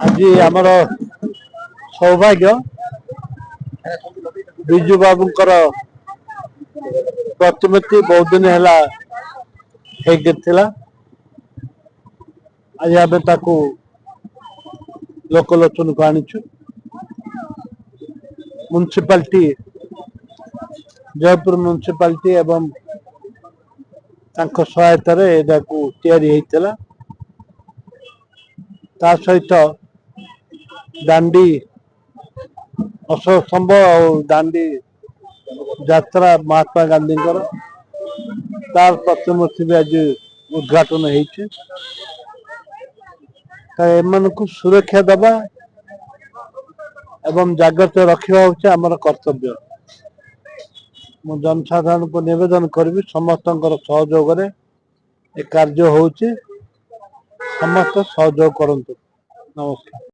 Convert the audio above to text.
आज आमर सौभाग्य विजु बाबू प्रतिमूर्ति बहुत दिन है आज आम लोकलोचन को आनीचु म्युनिसिपालिटी जयपुर म्युनिसिपालिटी एवं सहायतार सहित दांडी अशोक स्तंभ और दांडी यात्रा महात्मा गांधी तार प्रतिमूर्ति भी आज उद्घाटन हो सुरक्षा दबा एवं जागृत रखा हूँ आमर कर्तव्य। मु जनसाधारण को निवेदन करी समस्त सहयोग कार्य हो समस्त सहयोग करंतु। नमस्कार।